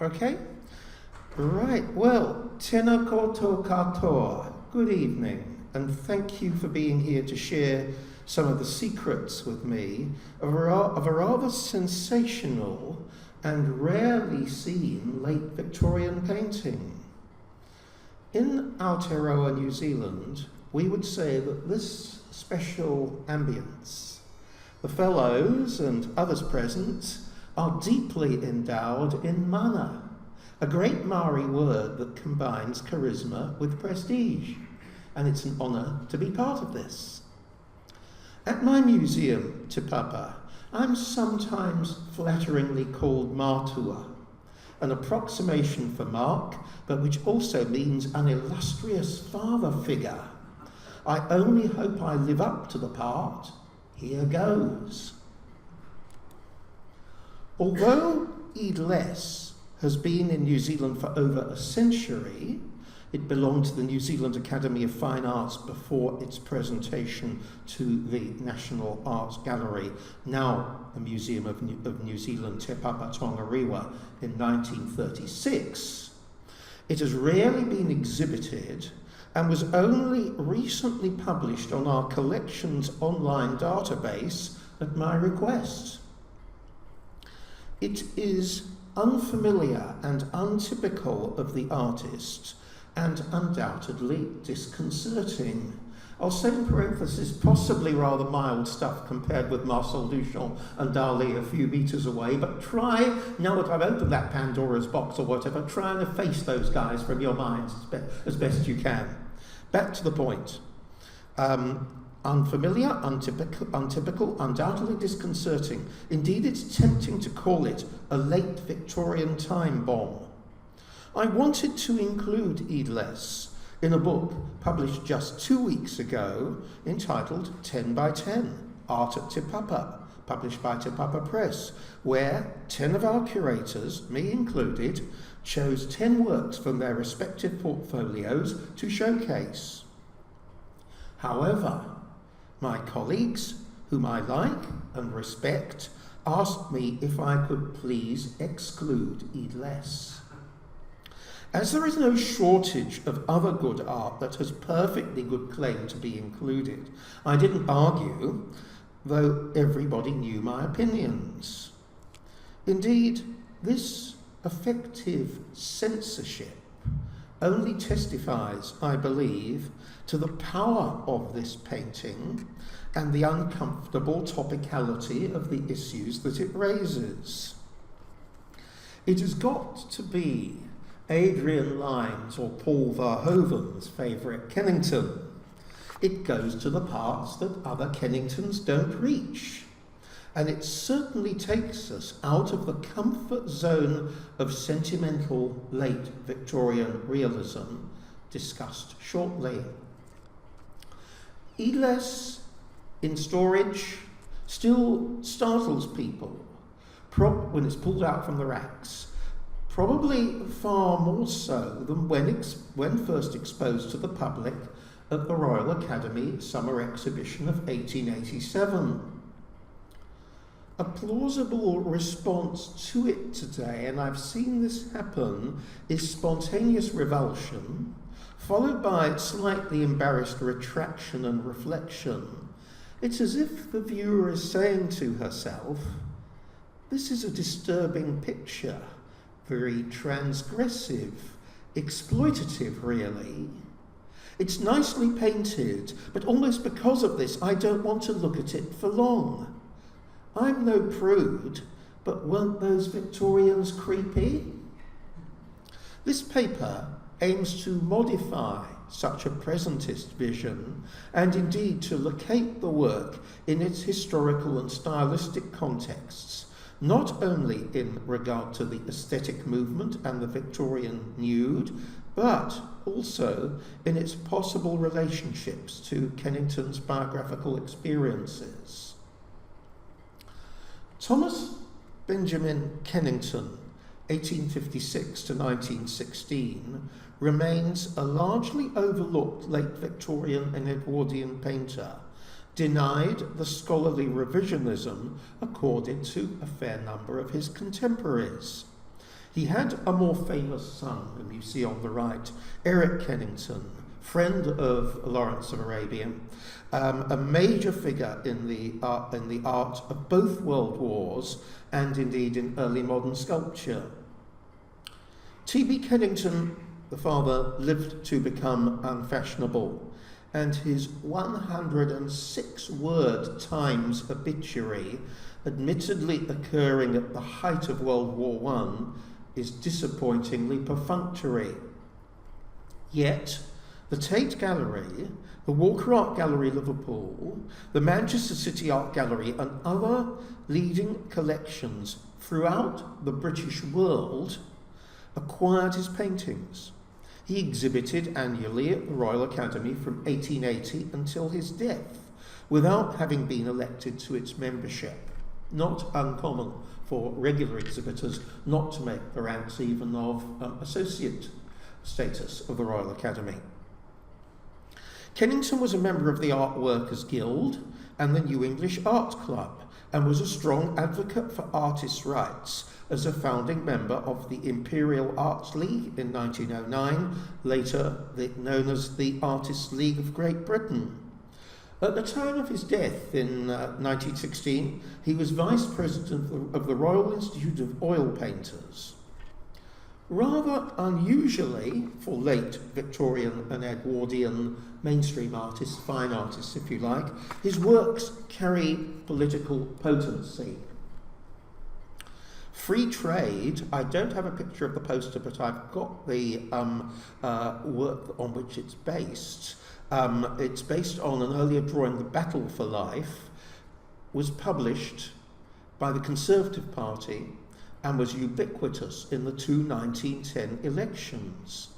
Okay? Right, well, tēnā koutou katoa. Good evening, and thank you for being here to share some of the secrets with me of a rather sensational and rarely seen late Victorian painting. In Aotearoa, New Zealand, we would say that this special ambience, the fellows and others present, are deeply endowed in mana, a great Maori word that combines charisma with prestige, and it's an honour to be part of this. At my museum, Te Papa, I'm sometimes flatteringly called Mātua, an approximation for Mark, but which also means an illustrious father figure. I only hope I live up to the part. Here goes. Although Idlesse has been in New Zealand for over a century, it belonged to the New Zealand Academy of Fine Arts before its presentation to the National Arts Gallery, now the Museum of New Zealand, Te Papa Tongarewa, in 1936. It has rarely been exhibited and was only recently published on our collection's online database at my request. It is unfamiliar and untypical of the artist, and undoubtedly disconcerting. I'll say in parenthesis, possibly rather mild stuff compared with Marcel Duchamp and Dali a few metres away, but try, now that I've opened that Pandora's box or whatever, try and efface those guys from your minds as best you can. Back to the point. Unfamiliar, untypical, undoubtedly disconcerting. Indeed, it's tempting to call it a late Victorian time bomb. I wanted to include Idlesse in a book published just 2 weeks ago entitled 10 by 10, Art at Te Papa, published by Te Papa Press, where 10 of our curators, me included, chose 10 works from their respective portfolios to showcase. However, my colleagues, whom I like and respect, asked me if I could please exclude Idlesse. As there is no shortage of other good art that has perfectly good claim to be included, I didn't argue, though everybody knew my opinions. Indeed, this effective censorship only testifies, I believe, to the power of this painting and the uncomfortable topicality of the issues that it raises. It has got to be Adrian Lyne's or Paul Verhoeven's favourite Kennington. It goes to the parts that other Kenningtons don't reach. And it certainly takes us out of the comfort zone of sentimental late Victorian realism, discussed shortly. Idlesse in storage still startles people when it's pulled out from the racks, probably far more so than when first exposed to the public at the Royal Academy Summer Exhibition of 1887. A plausible response to it today, and I've seen this happen, is spontaneous revulsion, followed by slightly embarrassed retraction and reflection. It's as if the viewer is saying to herself, this is a disturbing picture, very transgressive, exploitative really. It's nicely painted, but almost because of this, I don't want to look at it for long. I'm no prude, but weren't those Victorians creepy? This paper aims to modify such a presentist vision and indeed to locate the work in its historical and stylistic contexts, not only in regard to the aesthetic movement and the Victorian nude, but also in its possible relationships to Kennington's biographical experiences. Thomas Benjamin Kennington, 1856 to 1916, remains a largely overlooked late Victorian and Edwardian painter, denied the scholarly revisionism accorded to a fair number of his contemporaries. He had a more famous son, whom you see on the right, Eric Kennington, friend of Lawrence of Arabia, a major figure in the art of both world wars and indeed in early modern sculpture. T.B. Kennington, the father, lived to become unfashionable, and his 106-word Times obituary, admittedly occurring at the height of World War I, is disappointingly perfunctory. Yet, the Tate Gallery, the Walker Art Gallery Liverpool, the Manchester City Art Gallery, and other leading collections throughout the British world acquired his paintings. He exhibited annually at the Royal Academy from 1880 until his death, without having been elected to its membership. Not uncommon for regular exhibitors not to make the ranks even of associate status of the Royal Academy. Kennington was a member of the Art Workers Guild and the New English Art Club, and was a strong advocate for artists' rights as a founding member of the Imperial Arts League in 1909, later known as the Artists' League of Great Britain. At the time of his death in 1916, he was Vice President of the Royal Institute of Oil Painters. Rather unusually for late Victorian and Edwardian mainstream artists, fine artists if you like, his works carry political potency. Free trade, I don't have a picture of the poster, but I've got the work on which it's based. It's based on an earlier drawing, The Battle for Life, was published by the Conservative Party and was ubiquitous in the two 1910 elections.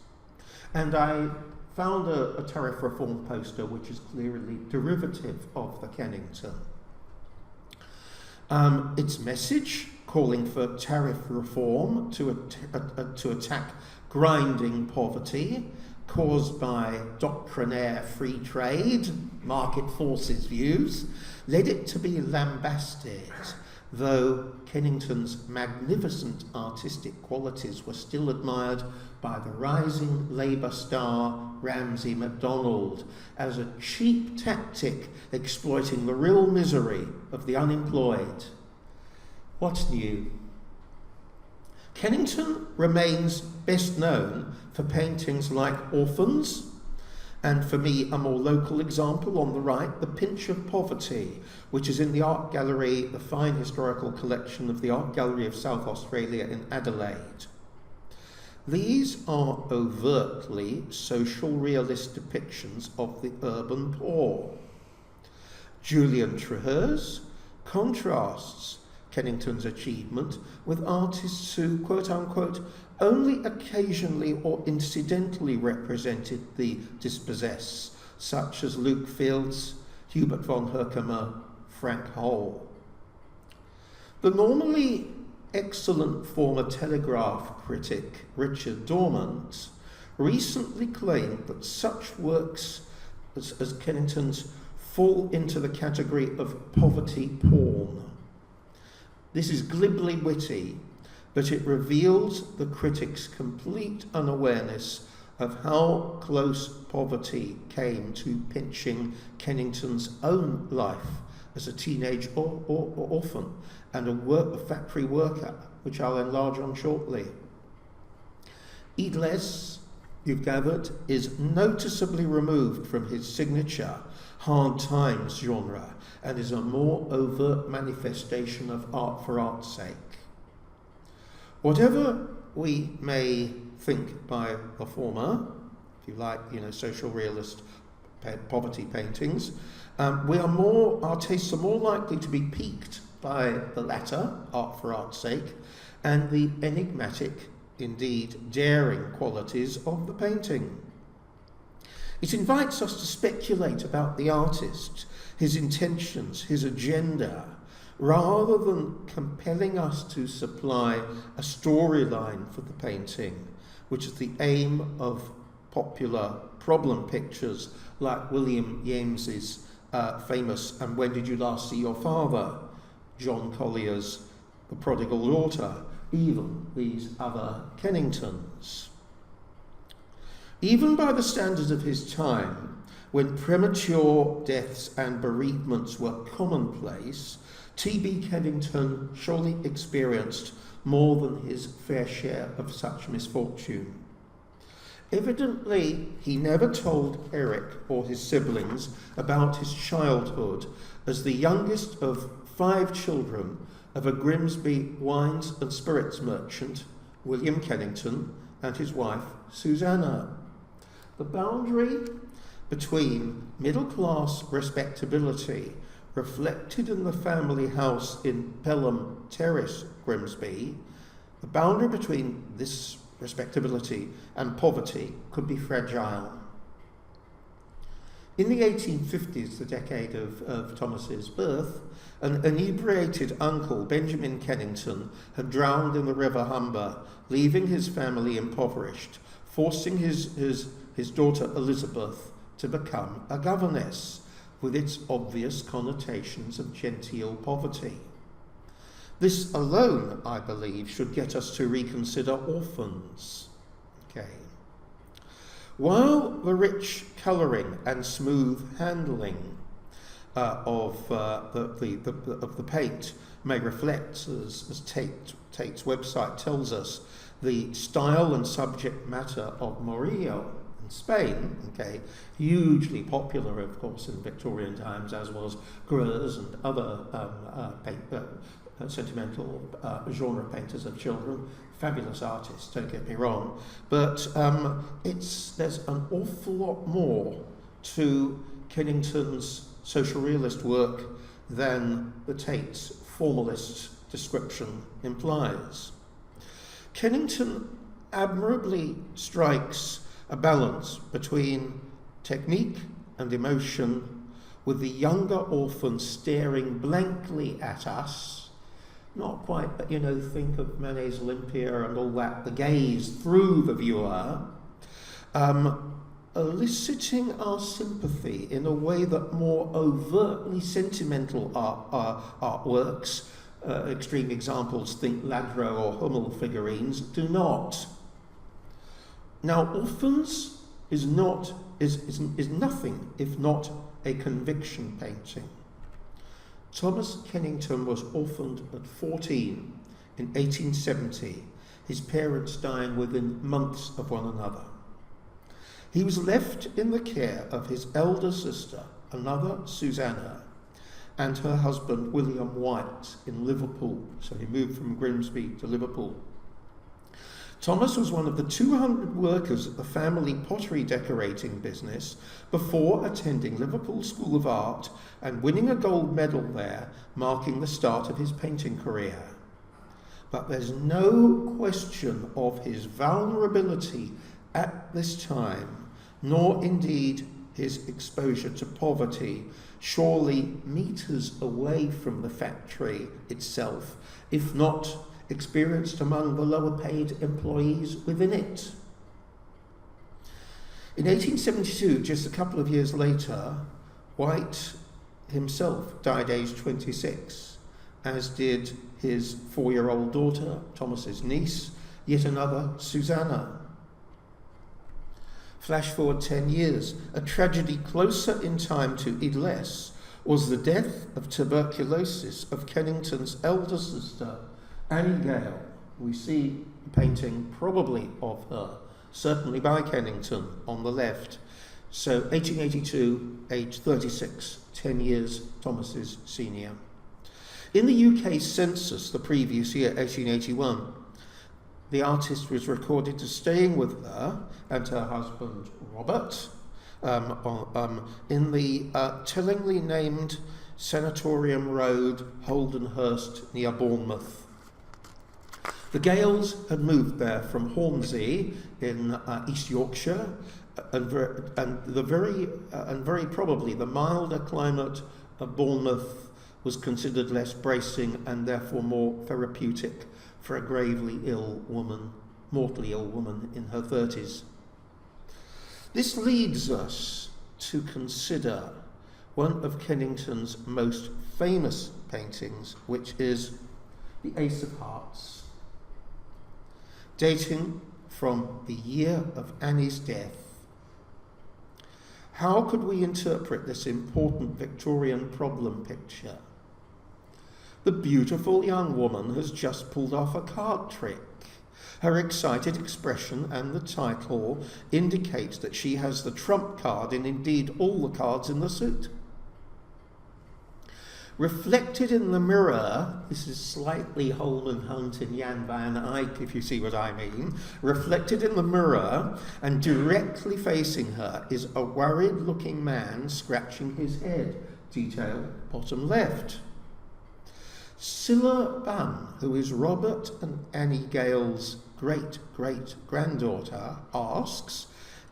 And I found a tariff reform poster which is clearly derivative of the Kennington. Its message, calling for tariff reform to attack grinding poverty caused by doctrinaire free trade, market forces views, led it to be lambasted, though Kennington's magnificent artistic qualities were still admired by the rising Labour star Ramsay MacDonald as a cheap tactic exploiting the real misery of the unemployed. What's new? Kennington remains best known for paintings like Orphans, and for me a more local example on the right, The Pinch of Poverty, which is in the Art Gallery, the fine historical collection of the Art Gallery of South Australia in Adelaide. These are overtly social realist depictions of the urban poor. Julian Trehear's contrasts Kennington's achievement with artists who, quote-unquote, only occasionally or incidentally represented the dispossessed, such as Luke Fields, Hubert von Herkomer, Frank Hole. The normally excellent former Telegraph critic Richard Dormant recently claimed that such works as Kennington's fall into the category of poverty porn. This is glibly witty, but it reveals the critic's complete unawareness of how close poverty came to pinching Kennington's own life as a teenage orphan and a factory worker, which I'll enlarge on shortly. Idlesse, you've gathered, is noticeably removed from his signature hard times genre and is a more overt manifestation of art for art's sake. Whatever we may think by the former, if you like, social realist poverty paintings, our tastes are more likely to be piqued by the latter, art for art's sake, and the enigmatic, indeed daring qualities of the painting. It invites us to speculate about the artist, his intentions, his agenda, rather than compelling us to supply a storyline for the painting, which is the aim of popular problem pictures like William James's famous And When Did You Last See Your Father?, John Collier's The Prodigal Daughter, even these other Kenningtons. Even by the standards of his time, when premature deaths and bereavements were commonplace, T.B. Kennington surely experienced more than his fair share of such misfortune. Evidently, he never told Eric or his siblings about his childhood as the youngest of 5 children of a Grimsby wines and spirits merchant, William Kennington, and his wife, Susanna. The boundary between middle-class respectability reflected in the family house in Pelham Terrace, Grimsby, the boundary between this respectability and poverty could be fragile. In the 1850s, the decade of Thomas's birth, an inebriated uncle, Benjamin Kennington, had drowned in the River Humber, leaving his family impoverished, forcing his daughter Elizabeth to become a governess, with its obvious connotations of genteel poverty. This alone, I believe, should get us to reconsider orphans. Okay. While the rich colouring and smooth handling of the paint may reflect, as Tate's website tells us, the style and subject matter of Murillo in Spain, okay, hugely popular, of course, in Victorian times, as was Greuze and other sentimental genre painters of children, fabulous artists, don't get me wrong, but there's an awful lot more to Kennington's social realist work than the Tate's formalist description implies. Kennington admirably strikes a balance between technique and emotion, with the younger orphan staring blankly at us, not quite, but think of Manet's Olympia and all that, the gaze through the viewer, eliciting our sympathy in a way that more overtly sentimental artworks, extreme examples, think Ladro or Hummel figurines, do not. Now, Orphans is nothing if not a conviction painting. Thomas Kennington was orphaned at 14 in 1870, his parents dying within months of one another. He was left in the care of his elder sister, another Susanna, and her husband William White in Liverpool. So he moved from Grimsby to Liverpool. Thomas was one of the 200 workers at the family pottery decorating business before attending Liverpool School of Art and winning a gold medal there, marking the start of his painting career. But there's no question of his vulnerability at this time, nor indeed his exposure to poverty, surely meters away from the factory itself, if not experienced among the lower paid employees within it. In 1872, just a couple of years later, White himself died aged 26, as did his 4-year-old daughter, Thomas's niece, yet another Susanna. Flash forward 10 years, a tragedy closer in time to Idlesse was the death of tuberculosis of Kennington's elder sister, Annie Gale. We see a painting probably of her, certainly by Kennington on the left. So 1882, age 36, 10 years Thomas's senior. In the UK census the previous year, 1881, the artist was recorded as staying with her and her husband Robert in the tellingly named Sanatorium Road, Holdenhurst, near Bournemouth. The Gales had moved there from Hornsey in East Yorkshire, and very probably the milder climate of Bournemouth was considered less bracing and therefore more therapeutic for a gravely ill woman, mortally ill woman in her 30s. This leads us to consider one of Kennington's most famous paintings, which is the Ace of Hearts. dating from the year of Annie's death. How could we interpret this important Victorian problem picture? The beautiful young woman has just pulled off a card trick. Her excited expression and the title indicates that she has the trump card in indeed all the cards in the suit. Reflected in the mirror, this is slightly Holman Hunt and Jan van Eyck, if you see what I mean. Reflected in the mirror and directly facing her is a worried-looking man scratching his head, detail bottom left. Cilla Bunn, who is Robert and Annie Gale's great-great-granddaughter, asks,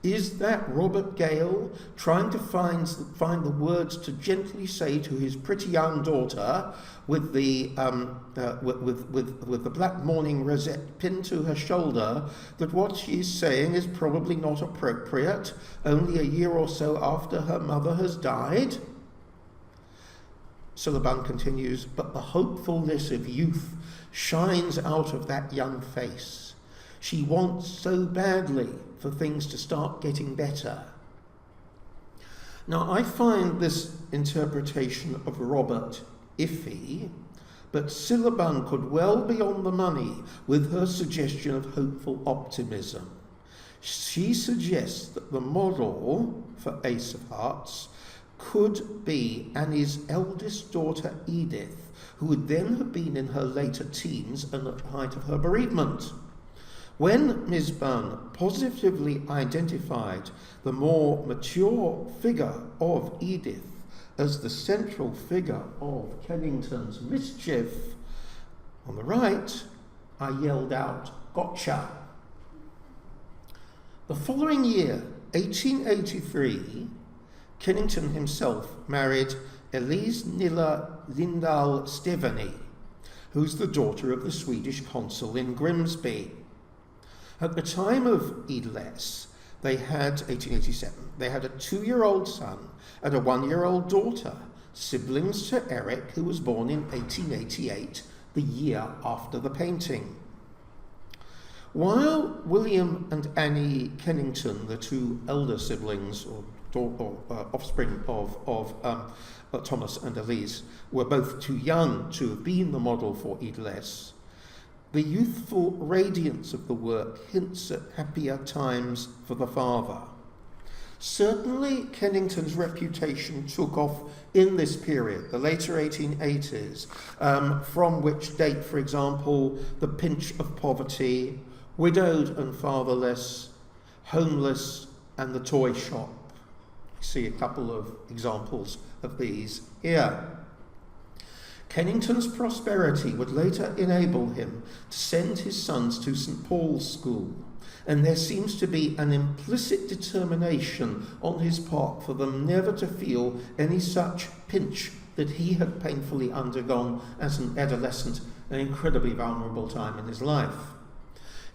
is that Robert Gale trying to find the words to gently say to his pretty young daughter with the black mourning rosette pinned to her shoulder that what she is saying is probably not appropriate only a year or so after her mother has died? Cilla Bunn continues, but the hopefulness of youth shines out of that young face. She wants so badly for things to start getting better. Now, I find this interpretation of Robert iffy, but Cilla Bunn could well be on the money with her suggestion of hopeful optimism. She suggests that the model for Ace of Hearts could be Annie's eldest daughter Edith, who would then have been in her later teens and at the height of her bereavement. When Ms. Bunn positively identified the more mature figure of Edith as the central figure of Kennington's mischief, on the right, I yelled out, "Gotcha!" The following year, 1883, Kennington himself married Elise Nilla Lindahl Steveny, who's the daughter of the Swedish consul in Grimsby. At the time of Idlesse, 1887, they had a 2-year-old son and a 1-year-old daughter, siblings to Eric, who was born in 1888, the year after the painting. While William and Annie Kennington, the two elder siblings or offspring of Thomas and Elise, were both too young to have been the model for Idlesse, the youthful radiance of the work hints at happier times for the father. Certainly, Kennington's reputation took off in this period, the later 1880s, from which date, for example, The Pinch of Poverty, Widowed and Fatherless, Homeless, and The Toy Shop. You see a couple of examples of these here. Kennington's prosperity would later enable him to send his sons to St. Paul's School, and there seems to be an implicit determination on his part for them never to feel any such pinch that he had painfully undergone as an adolescent, an incredibly vulnerable time in his life.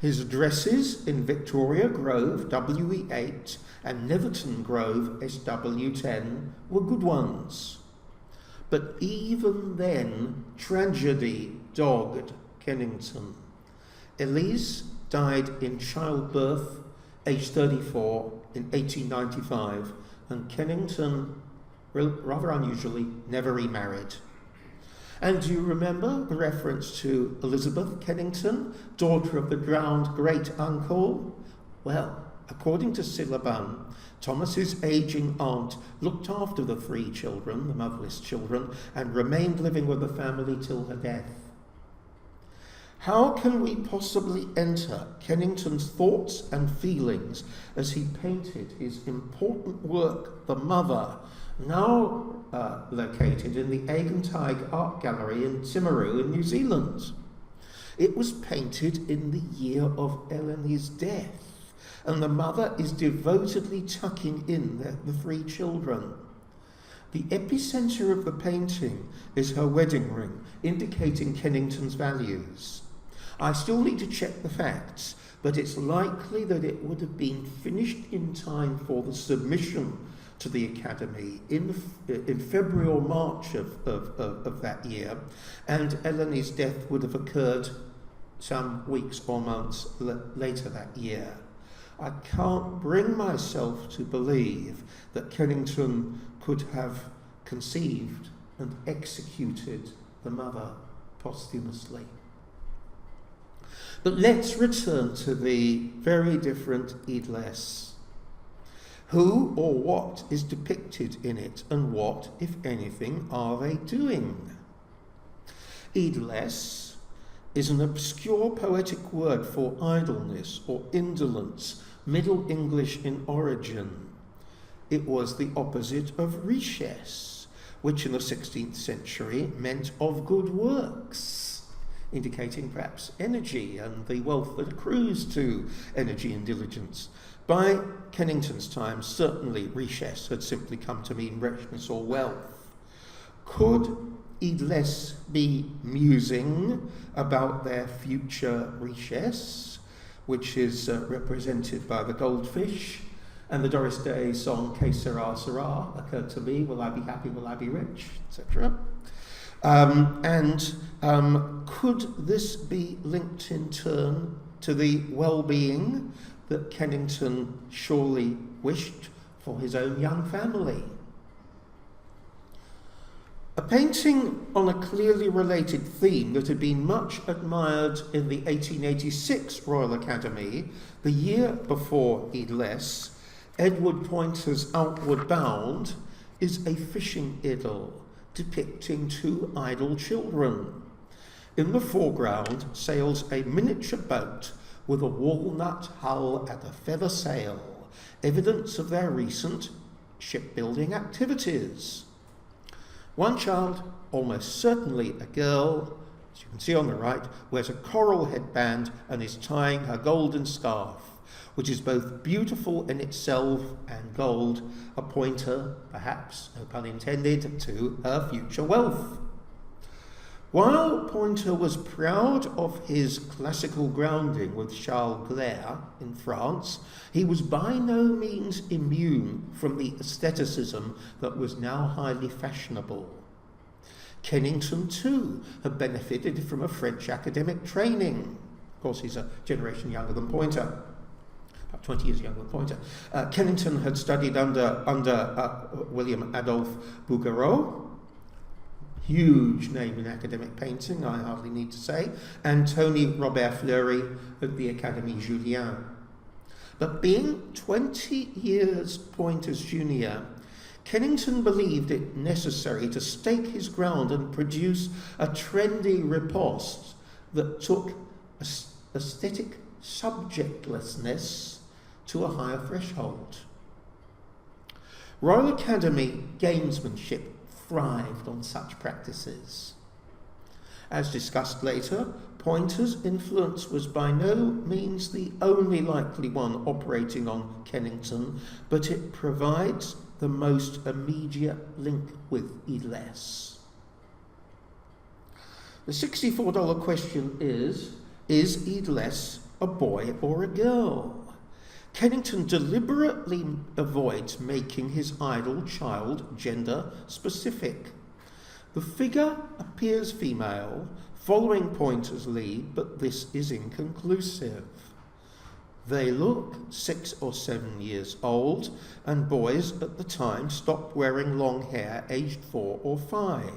His addresses in Victoria Grove, WE8, and Netherton Grove, SW10, were good ones. But even then, tragedy dogged Kennington. Elise died in childbirth, aged 34, in 1895, and Kennington, rather unusually, never remarried. And do you remember the reference to Elizabeth Kennington, daughter of the drowned great-uncle? Well, according to Cilla Bunn, Thomas's ageing aunt looked after the 3 children, the motherless children, and remained living with the family till her death. How can we possibly enter Kennington's thoughts and feelings as he painted his important work, The Mother, now located in the Agenteig Art Gallery in Timaru in New Zealand? It was painted in the year of Eleanor's death, and the mother is devotedly tucking in the 3 children. The epicenter of the painting is her wedding ring, indicating Kennington's values. I still need to check the facts, but it's likely that it would have been finished in time for the submission to the Academy in February or March of that year, and Eleanor's death would have occurred some weeks or months later that year. I can't bring myself to believe that Kennington could have conceived and executed the mother posthumously. But let's return to the very different Idlesse. Who or what is depicted in it, and what, if anything, are they doing? Idlesse is an obscure poetic word for idleness or indolence, Middle English in origin. It was the opposite of richesse, which in the 16th century meant of good works, indicating perhaps energy and the wealth that accrues to energy and diligence. By Kennington's time, certainly richesse had simply come to mean richness or wealth. Could Idlesse be musing about their future richesse, which is represented by the Goldfish, and the Doris Day song "Que sera, sera" occurred to me, will I be happy, will I be rich, etc. Could this be linked in turn to the well-being that Kennington surely wished for his own young family? A painting on a clearly related theme that had been much admired in the 1886 Royal Academy, the year before Idlesse, Edward Poynter's Outward Bound, is a fishing idyll depicting two idle children. In the foreground sails a miniature boat with a walnut hull and a feather sail, evidence of their recent shipbuilding activities. One child, almost certainly a girl, as you can see on the right, wears a coral headband and is tying her golden scarf, which is both beautiful in itself and gold, a pointer, perhaps, no pun intended, to her future wealth. While Poynter was proud of his classical grounding with Charles Gleyre in France, he was by no means immune from the aestheticism that was now highly fashionable. Kennington, too, had benefited from a French academic training. Of course, he's a generation younger than Poynter, about 20 years younger than Poynter. Kennington had studied under William Adolphe Bouguereau, huge name in academic painting, I hardly need to say, and Tony Robert Fleury at the Académie Julian. But being 20 years Poynter's junior, Kennington believed it necessary to stake his ground and produce a trendy riposte that took aesthetic subjectlessness to a higher threshold. Royal Academy gamesmanship thrived on such practices. As discussed later, Poynter's influence was by no means the only likely one operating on Kennington, but it provides the most immediate link with Idlesse. The $64 question is Idlesse a boy or a girl? Kennington deliberately avoids making his idol child gender specific. The figure appears female, following Poynter's lead, but this is inconclusive. They look 6 or 7 years old, and boys at the time stopped wearing long hair aged 4 or 5.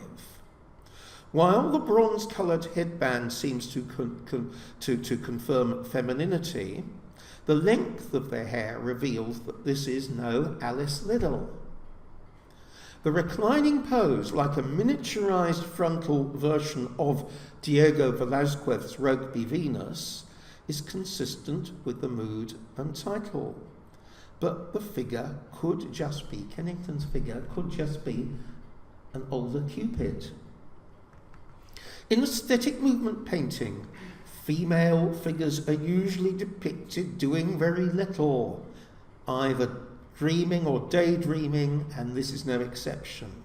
While the bronze-coloured headband seems to confirm femininity, the length of their hair reveals that this is no Alice Liddell. The reclining pose, like a miniaturized frontal version of Diego Velázquez's Rugby Venus, is consistent with the mood and title. But the figure could just be, Kennington's figure could just be an older Cupid. In aesthetic movement painting, female figures are usually depicted doing very little, either dreaming or daydreaming, and this is no exception.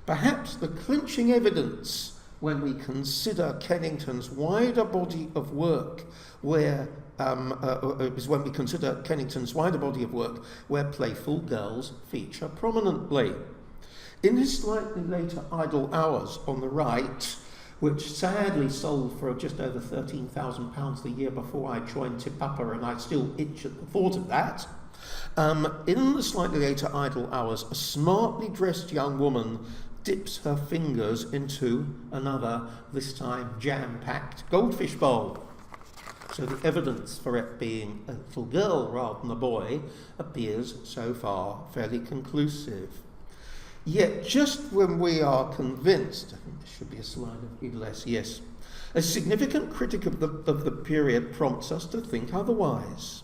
Perhaps the clinching evidence when we consider Kennington's wider body of work, where playful girls feature prominently. In his slightly later Idle Hours on the right, which sadly sold for just over £13,000 the year before I joined Tipapa, and I still itch at the thought of that. In the slightly later idle hours, a smartly dressed young woman dips her fingers into another, this time jam-packed goldfish bowl. So the evidence for it being a little girl rather than a boy appears so far fairly conclusive. Yet just when we are convinced, I think there should be a slide of Idlesse, yes, a significant critic of the period prompts us to think otherwise.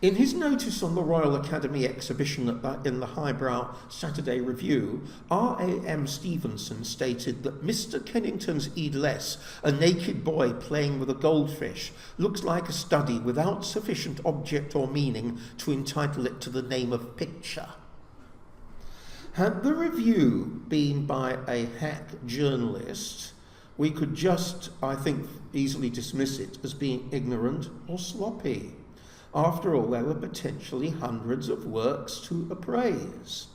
In his notice on the Royal Academy exhibition in the Highbrow Saturday Review, R.A.M. Stevenson stated that Mr. Kennington's Idlesse, a naked boy playing with a goldfish, looks like a study without sufficient object or meaning to entitle it to the name of picture. Had the review been by a hack journalist, we could just, I think, easily dismiss it as being ignorant or sloppy. After all, there were potentially hundreds of works to appraise.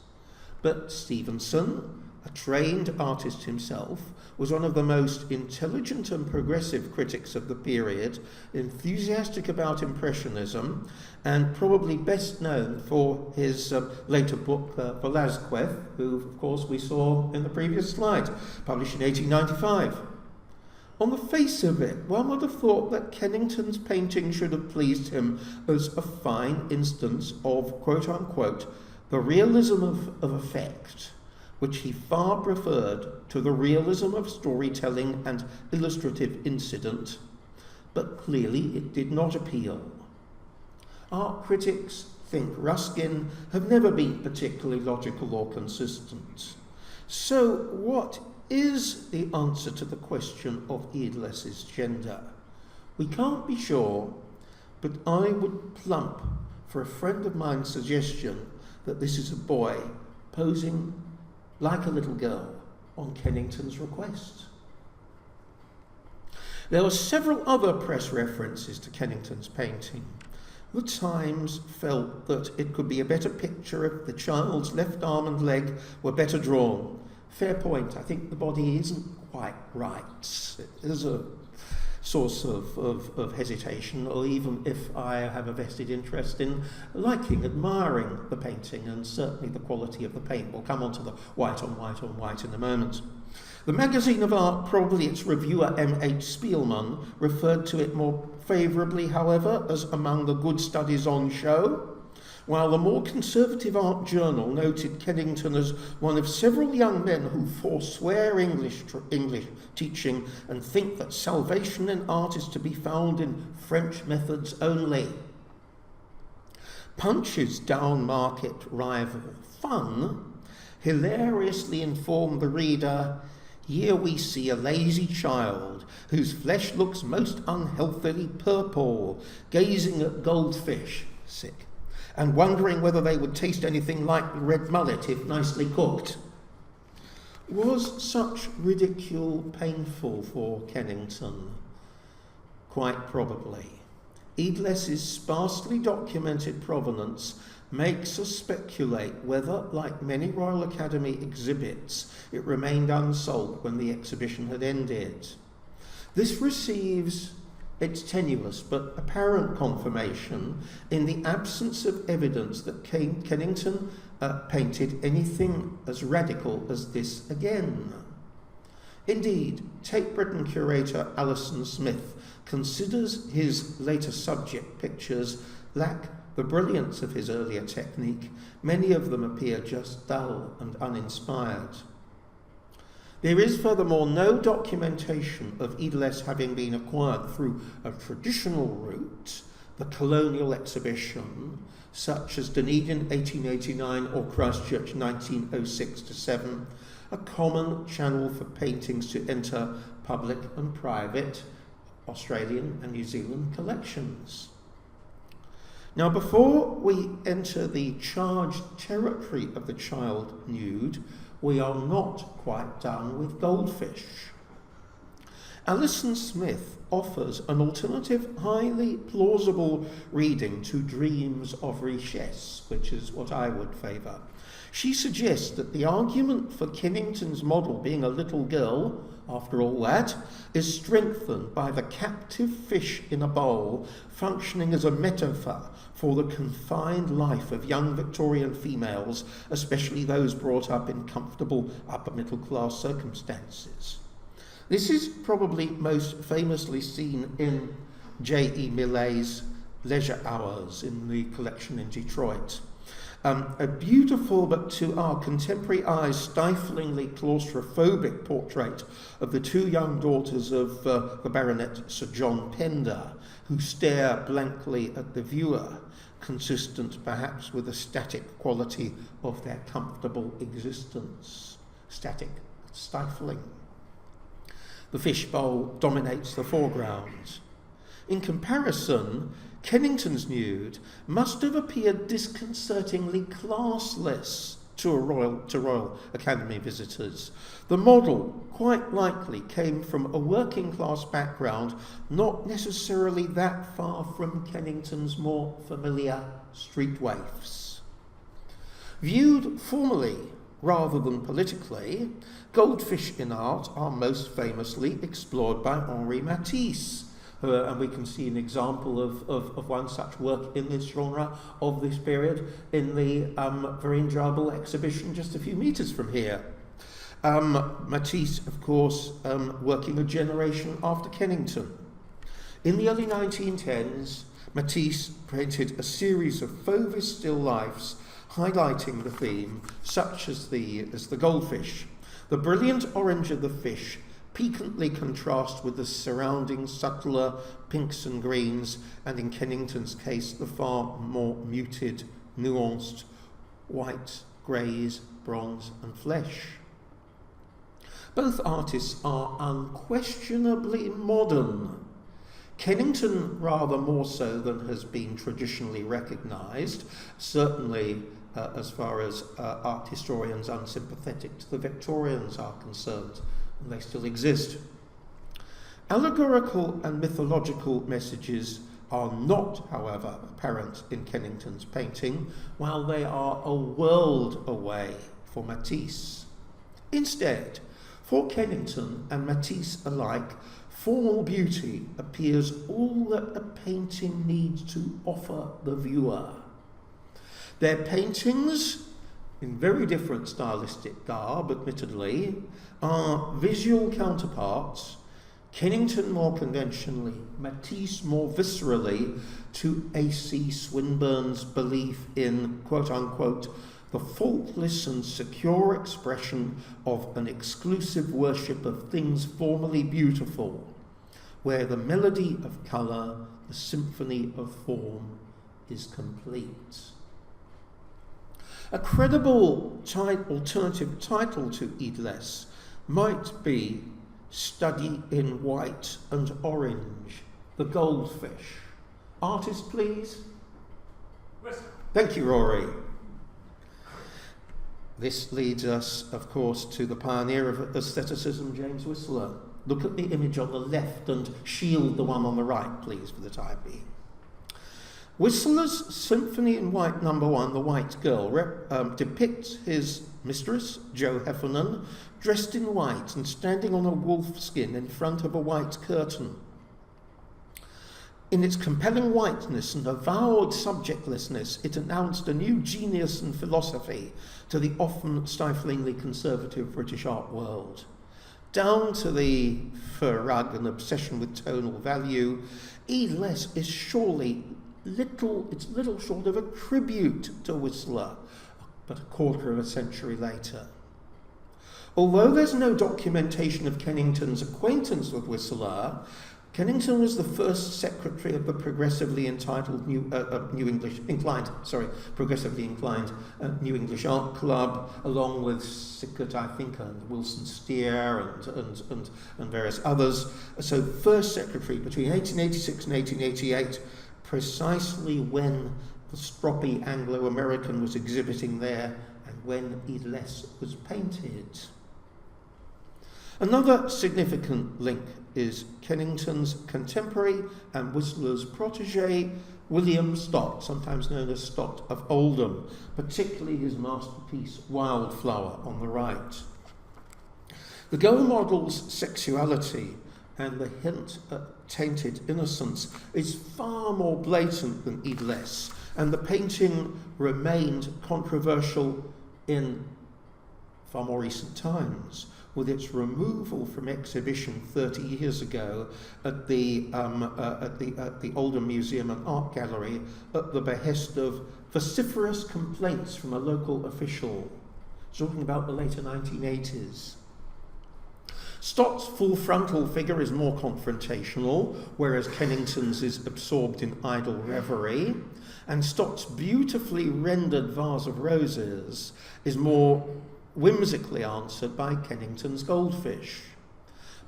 But Stevenson, a trained artist himself, was one of the most intelligent and progressive critics of the period, enthusiastic about Impressionism, and probably best known for his later book, Velázquez, who, of course, we saw in the previous slide, published in 1895. On the face of it, one would have thought that Kennington's painting should have pleased him as a fine instance of, quote-unquote, the realism of effect, which he far preferred to the realism of storytelling and illustrative incident, but clearly it did not appeal. Art critics think Ruskin have never been particularly logical or consistent. So what is the answer to the question of Idlesse's gender? We can't be sure, but I would plump for a friend of mine's suggestion that this is a boy posing like a little girl on Kennington's request. There were several other press references to Kennington's painting. The Times felt that it could be a better picture if the child's left arm and leg were better drawn. Fair point. I think the body isn't quite right. It is a source of hesitation, or even if I have a vested interest in liking, admiring the painting and certainly the quality of the paint. We'll come on to the white on white on white in a moment. The Magazine of Art, probably its reviewer M.H. Spielman, referred to it more favourably, however, as among the good studies on show, while the more conservative Art Journal noted Kennington as one of several young men who forswear English teaching and think that salvation in art is to be found in French methods only. Punch's down-market rival, Fun, hilariously informed the reader, "Here we see a lazy child whose flesh looks most unhealthily purple, gazing at goldfish, and wondering whether they would taste anything like red mullet if nicely cooked." Was such ridicule painful for Kennington? Quite probably. Idlesse's sparsely documented provenance makes us speculate whether, like many Royal Academy exhibits, it remained unsold when the exhibition had ended. This receives its tenuous but apparent confirmation in the absence of evidence that Kennington painted anything as radical as this again. Indeed, Tate Britain curator Alison Smith considers his later subject pictures lack the brilliance of his earlier technique. Many of them appear just dull and uninspired. There is furthermore no documentation of Idlesse having been acquired through a traditional route, the colonial exhibition, such as Dunedin 1889 or Christchurch 1906-7, a common channel for paintings to enter public and private Australian and New Zealand collections. Now, before we enter the charged territory of the child nude, we are not quite done with Goldfish. Alison Smith offers an alternative, highly plausible reading to Dreams of Richesse, which is what I would favour. She suggests that the argument for Kennington's model being a little girl after all that, is strengthened by the captive fish in a bowl functioning as a metaphor for the confined life of young Victorian females, especially those brought up in comfortable upper middle class circumstances. This is probably most famously seen in J.E. Millet's Leisure Hours in the collection in Detroit. A beautiful but to our contemporary eyes stiflingly claustrophobic portrait of the two young daughters of the Baronet Sir John Pender, who stare blankly at the viewer, consistent perhaps with the static quality of their comfortable existence. Static, stifling. The fishbowl dominates the foreground. In comparison, Kennington's Nude must have appeared disconcertingly classless to Royal Academy visitors. The model quite likely came from a working class background, not necessarily that far from Kennington's more familiar street waifs. Viewed formally rather than politically, goldfish in art are most famously explored by Henri Matisse. And we can see an example of one such work in this genre of this period in the very enjoyable exhibition just a few metres from here. Matisse, of course, working a generation after Kennington. In the early 1910s, Matisse painted a series of fauve still lifes highlighting the theme, such as the goldfish. The brilliant orange of the fish piquantly contrast with the surrounding subtler pinks and greens, and in Kennington's case, the far more muted, nuanced white, greys, bronze and flesh. Both artists are unquestionably modern. Kennington rather more so than has been traditionally recognised, certainly as far as art historians unsympathetic to the Victorians are concerned, and they still exist. Allegorical and mythological messages are not, however, apparent in Kennington's painting, while they are a world away for Matisse. Instead, for Kennington and Matisse alike, formal beauty appears all that a painting needs to offer the viewer. Their paintings, in very different stylistic garb, admittedly, are visual counterparts, Kennington more conventionally, Matisse more viscerally, to A.C. Swinburne's belief in, quote-unquote, the faultless and secure expression of an exclusive worship of things formally beautiful, where the melody of colour, the symphony of form, is complete. A credible alternative title to Idlesse might be Study in White and Orange, the Goldfish. Artist, please. Thank you, Rory. This leads us, of course, to the pioneer of aestheticism, James Whistler. Look at the image on the left and shield the one on the right, please, for the time being. Whistler's Symphony in White No. 1, The White Girl, depicts his mistress, Jo Heffernan, dressed in white and standing on a wolf skin in front of a white curtain. In its compelling whiteness and avowed subjectlessness, it announced a new genius and philosophy to the often stiflingly conservative British art world. Down to the fur rug and obsession with tonal value, Idlesse is surely little short of a tribute to Whistler, but a quarter of a century later. Although there's no documentation of Kennington's acquaintance with Whistler, Kennington was the first secretary of the progressively inclined New English Art Club, along with Sickert, I think, and Wilson Steer and various others. So first secretary between 1886 and 1888, precisely when the stroppy Anglo-American was exhibiting there and when Idlesse was painted. Another significant link is Kennington's contemporary and Whistler's protege, William Stott, sometimes known as Stott of Oldham, particularly his masterpiece Wildflower on the right. The girl model's sexuality and the hint at tainted innocence is far more blatant than Idlesse, and the painting remained controversial in far more recent times, with its removal from exhibition 30 years ago at the Oldham Museum and Art Gallery at the behest of vociferous complaints from a local official, talking about the later 1980s. Stott's full frontal figure is more confrontational, whereas Kennington's is absorbed in idle reverie, and Stott's beautifully rendered vase of roses is more whimsically answered by Kennington's Goldfish.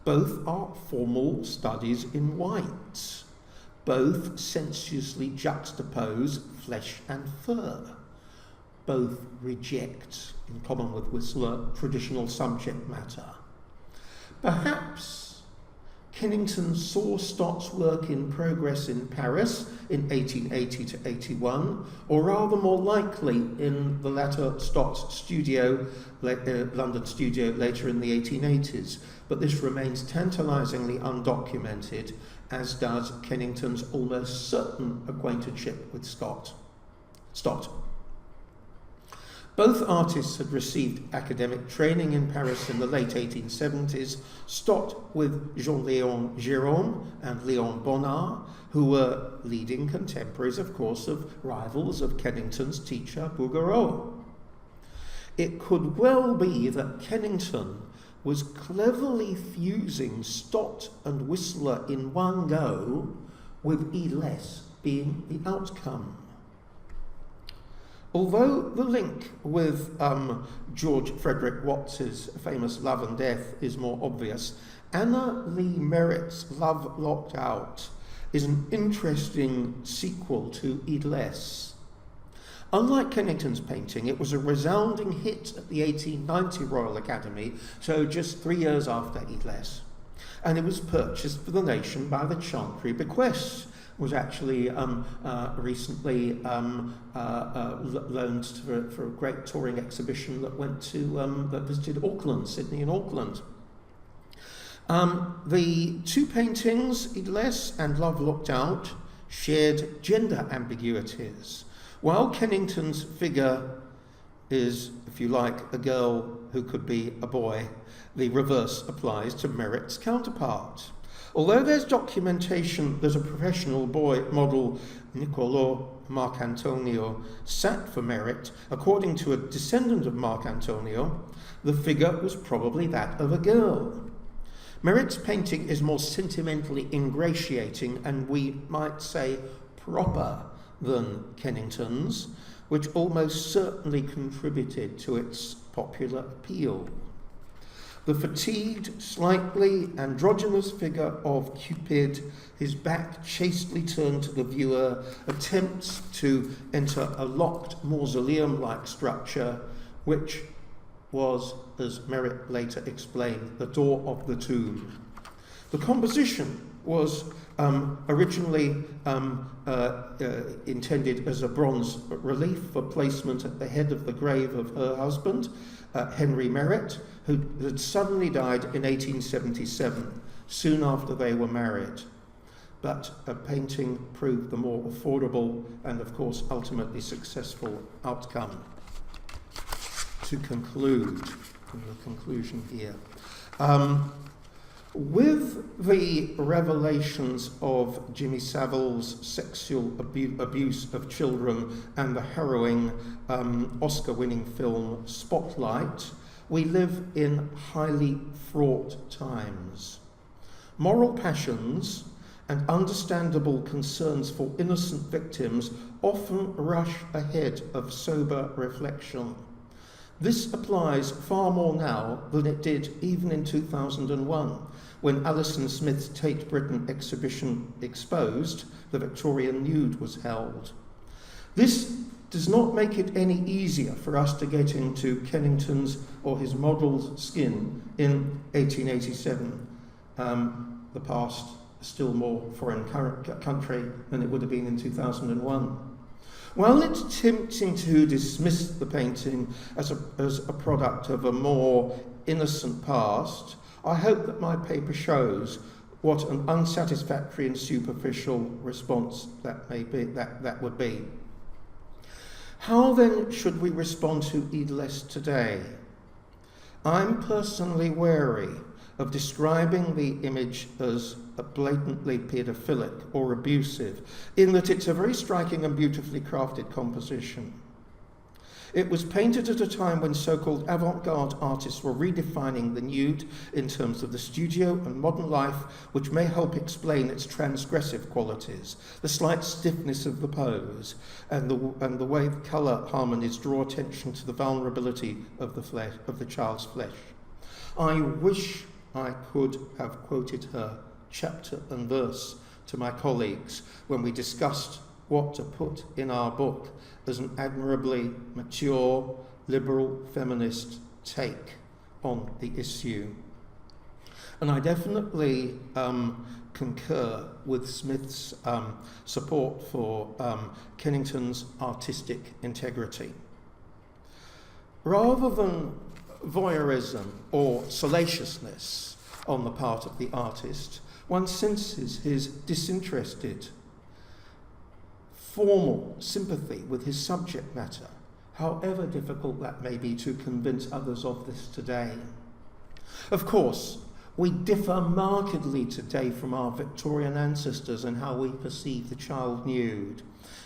Both are formal studies in white. Both sensuously juxtapose flesh and fur. Both reject, in common with Whistler, traditional subject matter. Perhaps Kennington saw Stott's work in progress in Paris in 1880 to 81, or rather more likely in the latter Stott's studio, London studio later in the 1880s, but this remains tantalisingly undocumented, as does Kennington's almost certain acquaintanceship with Stott. Both artists had received academic training in Paris in the late 1870s, Stott with Jean-Léon Gérôme and Léon Bonnard, who were leading contemporaries, of course, of rivals of Kennington's teacher, Bouguereau. It could well be that Kennington was cleverly fusing Stott and Whistler in one go, with Idlesse being the outcome. Although the link with George Frederick Watts's famous Love and Death is more obvious, Anna Lee Merritt's Love Locked Out is an interesting sequel to Idlesse. Unlike Kennington's painting, it was a resounding hit at the 1890 Royal Academy, so just 3 years after Idlesse, and it was purchased for the nation by the Chantry Bequest. Was actually recently loaned for a great touring exhibition that went to that visited Auckland, Sydney and Auckland. The two paintings, Idlesse and Love Locked Out, shared gender ambiguities, while Kennington's figure is, if you like, a girl who could be a boy. The reverse applies to Merritt's counterpart. Although there's documentation that a professional boy model, Niccolò Marcantonio, sat for Merritt, according to a descendant of Marcantonio, the figure was probably that of a girl. Merritt's painting is more sentimentally ingratiating and, we might say, proper than Kennington's, which almost certainly contributed to its popular appeal. The fatigued, slightly androgynous figure of Cupid, his back chastely turned to the viewer, attempts to enter a locked mausoleum-like structure, which was, as Merritt later explained, the door of the tomb. The composition was originally intended as a bronze relief for placement at the head of the grave of her husband, Henry Merritt, who had suddenly died in 1877, soon after they were married. But a painting proved the more affordable and, of course, ultimately successful outcome. To conclude, in the conclusion here, with the revelations of Jimmy Savile's sexual abuse of children and the harrowing Oscar-winning film Spotlight, we live in highly fraught times. Moral passions and understandable concerns for innocent victims often rush ahead of sober reflection. This applies far more now than it did even in 2001, when Alison Smith's Tate Britain exhibition Exposed, the Victorian Nude, was held. This does not make it any easier for us to get into Kennington's or his model's skin in 1887. The past, still more foreign country than it would have been in 2001. While it's tempting to dismiss the painting as a product of a more innocent past, I hope that my paper shows what an unsatisfactory and superficial response that would be. How then should we respond to Idlesse today? I'm personally wary of describing the image as blatantly paedophilic or abusive, in that it's a very striking and beautifully crafted composition. It was painted at a time when so-called avant-garde artists were redefining the nude in terms of the studio and modern life, which may help explain its transgressive qualities, the slight stiffness of the pose, and the way the colour harmonies draw attention to the vulnerability of the child's flesh. I wish I could have quoted her chapter and verse to my colleagues when we discussed what to put in our book as an admirably mature, liberal, feminist take on the issue. And I definitely concur with Smith's support for Kennington's artistic integrity. Rather than voyeurism or salaciousness on the part of the artist, one senses his disinterested, formal sympathy with his subject matter, however difficult that may be to convince others of this today. Of course, we differ markedly today from our Victorian ancestors in how we perceive the child nude.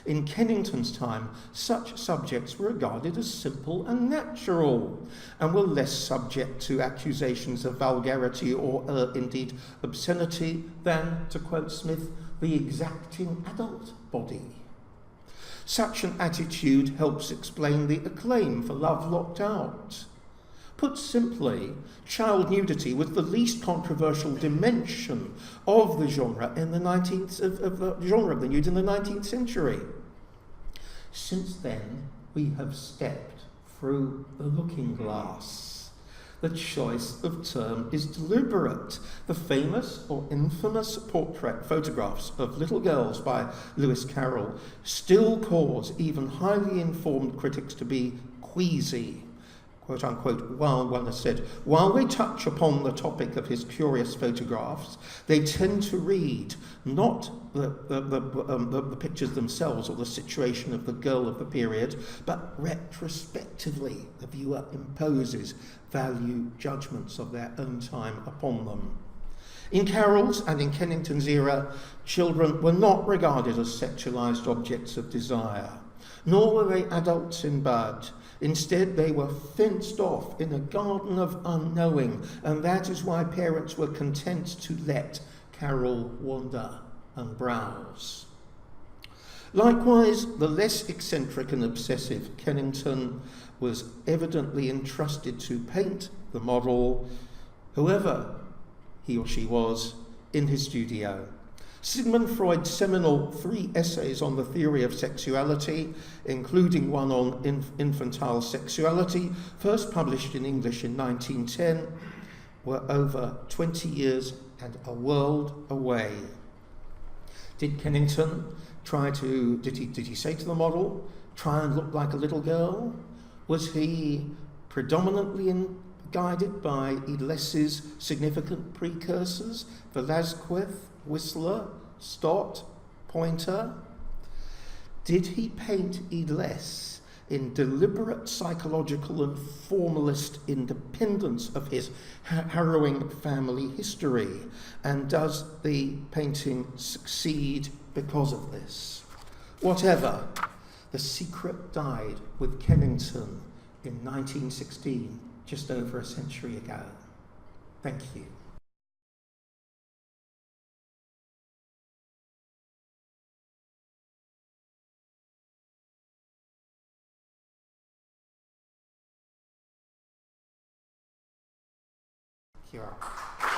In Kennington's time, such subjects were regarded as simple and natural, and were less subject to accusations of vulgarity or indeed obscenity than, to quote Smith, the exacting adult body. Such an attitude helps explain the acclaim for Love Locked Out. Put simply, child nudity was the least controversial dimension of the genre in the genre of the nude in the 19th century. Since then, we have stepped through the looking glass. The choice of term is deliberate. The famous or infamous portrait photographs of little girls by Lewis Carroll still cause even highly informed critics to be queasy, quote unquote, while one has said, while they touch upon the topic of his curious photographs, they tend to read not the pictures themselves or the situation of the girl of the period, but retrospectively the viewer imposes value judgments of their own time upon them. In Carroll's and in Kennington's era, children were not regarded as sexualized objects of desire, nor were they adults in bud. Instead, they were fenced off in a garden of unknowing, and that is why parents were content to let Carroll wander and browse. Likewise, the less eccentric and obsessive Kennington was evidently entrusted to paint the model, whoever he or she was, in his studio. Sigmund Freud's seminal 3 essays on the theory of sexuality, including one on infantile sexuality, first published in English in 1910, were over 20 years and a world away. Did Kennington did he say to the model, try and look like a little girl? Was he predominantly guided by Idlesse's significant precursors, Velázquez, Whistler, Stott, Pointer? Did he paint Idlesse in deliberate psychological and formalist independence of his harrowing family history? And does the painting succeed because of this? Whatever, the secret died with Kennington in 1916, just over a century ago. Thank you. Thank you.